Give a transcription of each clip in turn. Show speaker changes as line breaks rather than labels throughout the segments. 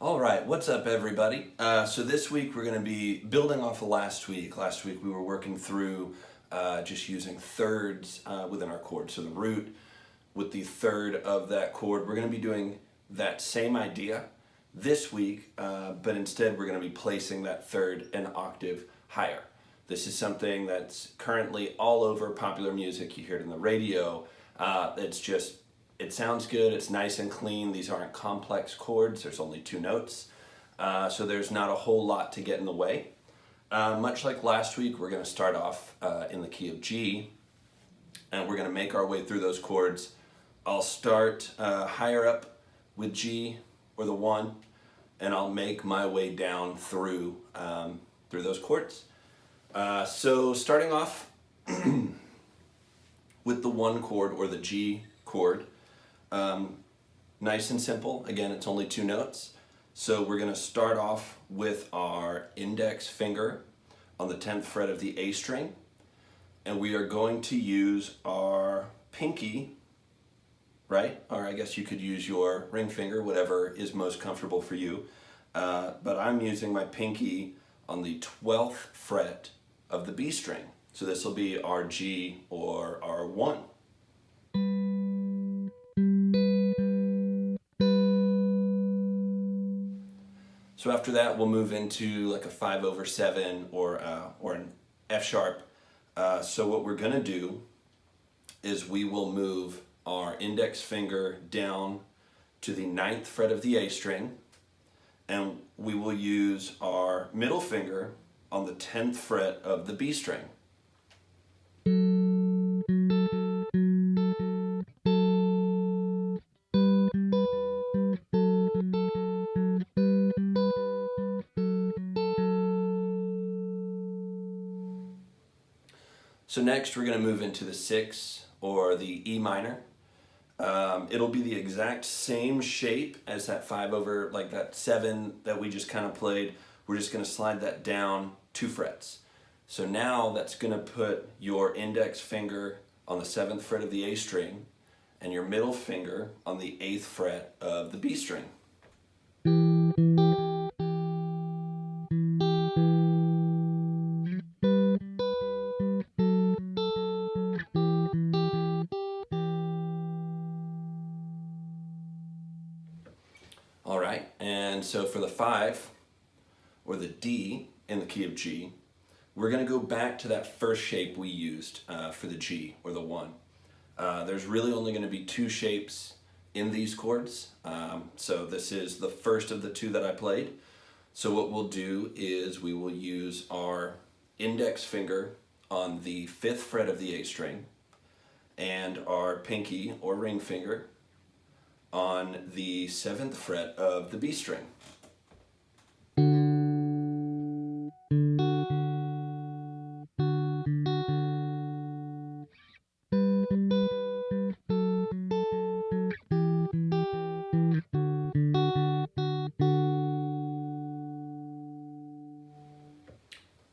All right, what's up, everybody? So this week we're going to be building off of last week. Last week we were working through just using thirds within our chord. So the root with the third of that chord. We're going to be doing that same idea this week, but instead we're going to be placing that third an octave higher. This is something that's currently all over popular music. You hear it in the radio. It sounds good, it's nice and clean. These aren't complex chords, there's only two notes. So there's not a whole lot to get in the way. Much like last week, we're going to start off in the key of G, and we're going to make our way through those chords. I'll start higher up with G or the 1, and I'll make my way down through those chords. So starting off with the 1 chord or the G chord, nice and simple. Again, it's only two notes. So we're going to start off with our index finger on the 10th fret of the A string, and we are going to use our pinky, right? Or I guess you could use your ring finger, whatever is most comfortable for you. But I'm using my pinky on the 12th fret of the B string. So this will be our G or our 1. So after that, we'll move into like a 5/7 or an F sharp. So what we're going to do is we will move our index finger down to the 9th fret of the A string, and we will use our middle finger on the 10th fret of the B string. So next we're going to move into the 6 or the E minor. It'll be the exact same shape as that 7 that we just kind of played. We're just going to slide that down 2 frets. So now that's going to put your index finger on the 7th fret of the A string and your middle finger on the 8th fret of the B string. All right, and so for the 5 or the D in the key of G, we're going to go back to that first shape we used for the G or the 1. There's really only going to be 2 shapes in these chords, so this is the first of the 2 that I played. So what we'll do is we will use our index finger on the 5th fret of the A string and our pinky or ring finger on the 7th fret of the B string.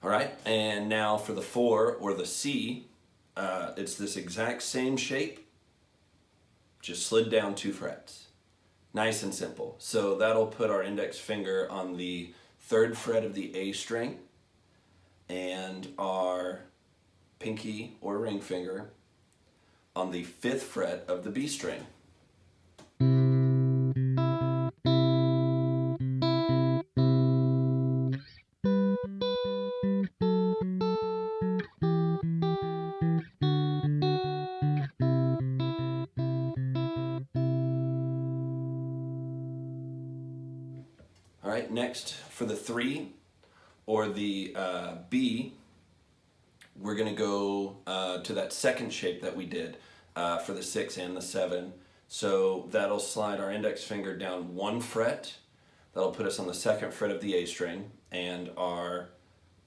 All right, and now for the 4 or the C, it's this exact same shape, just slid down 2 frets. Nice and simple. So that'll put our index finger on the 3rd fret of the A string and our pinky or ring finger on the 5th fret of the B string. All right, next for the 3 or the B, we're going to go to that second shape that we did for the 6 and the 7. So that'll slide our index finger down 1 fret. That'll put us on the 2nd fret of the A string, and our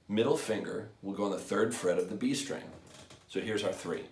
middle finger will go on the 3rd fret of the B string. So here's our 3.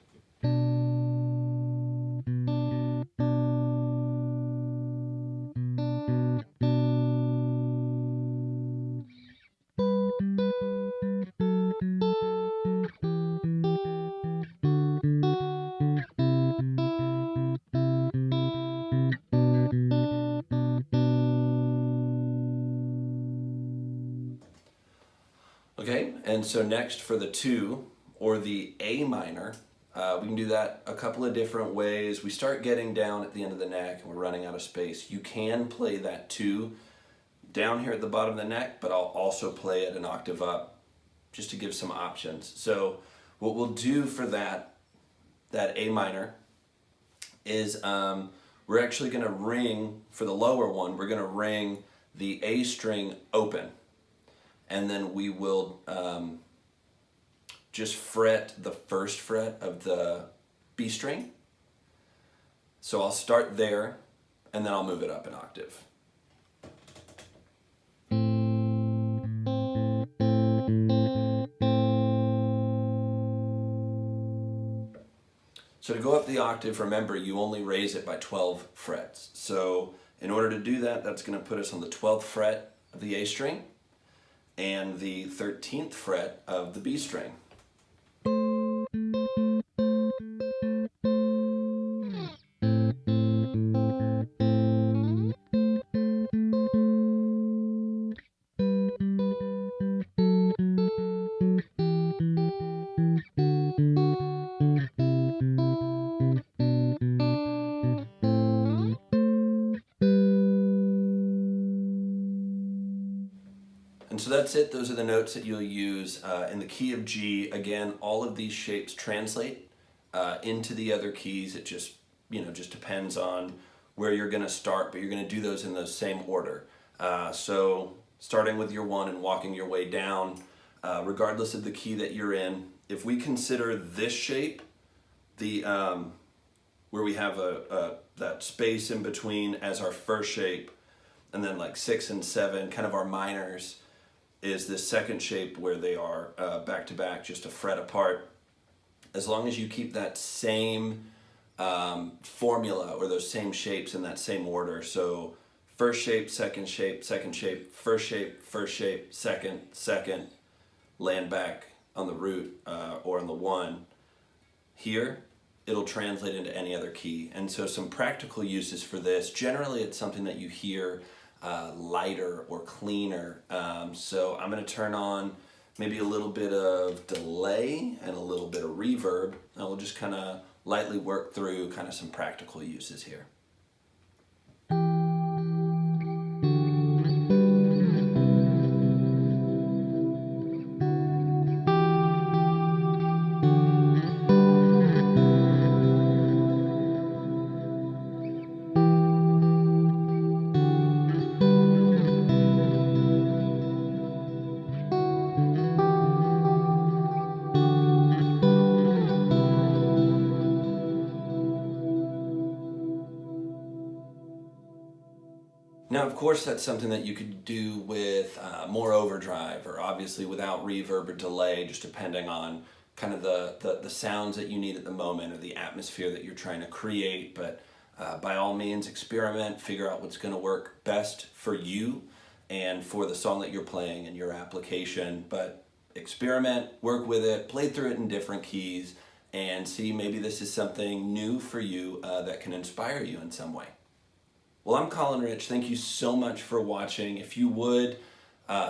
Okay, and so next for the 2 or the A minor, we can do that a couple of different ways. We start getting down at the end of the neck and we're running out of space. You can play that 2 down here at the bottom of the neck, but I'll also play it an octave up just to give some options. So what we'll do for that A minor is we're actually going to ring, for the lower one, we're going to ring the A string open. And then we will just fret the first fret of the B string. So I'll start there, and then I'll move it up an octave. So to go up the octave, remember you only raise it by 12 frets. So in order to do that, that's going to put us on the 12th fret of the A string and the 13th fret of the B string. And so that's it. Those are the notes that you'll use in the key of G. Again, all of these shapes translate into the other keys. It just depends on where you're going to start, but you're going to do those in the same order. So starting with your 1 and walking your way down, regardless of the key that you're in. If we consider this shape, the where we have that space in between as our first shape, and then like 6 and 7, kind of our minors, is this second shape where they are back to back, just a fret apart. As long as you keep that same formula or those same shapes in that same order, so first shape, second shape, second shape, first shape, second, land back on the root or on the 1, here it'll translate into any other key. And so some practical uses for this, generally it's something that you hear lighter or cleaner. So I'm going to turn on maybe a little bit of delay and a little bit of reverb, and we'll just kind of lightly work through kind of some practical uses here. Now, of course, that's something that you could do with more overdrive, or obviously without reverb or delay, just depending on kind of the sounds that you need at the moment or the atmosphere that you're trying to create. But by all means, experiment, figure out what's going to work best for you and for the song that you're playing and your application. But experiment, work with it, play through it in different keys, and see maybe this is something new for you that can inspire you in some way. Well, I'm Colin Rich. Thank you so much for watching. If you would,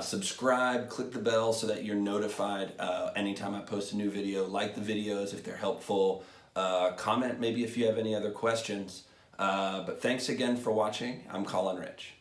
subscribe, click the bell so that you're notified anytime I post a new video. Like the videos if they're helpful. Comment maybe if you have any other questions. But thanks again for watching. I'm Colin Rich.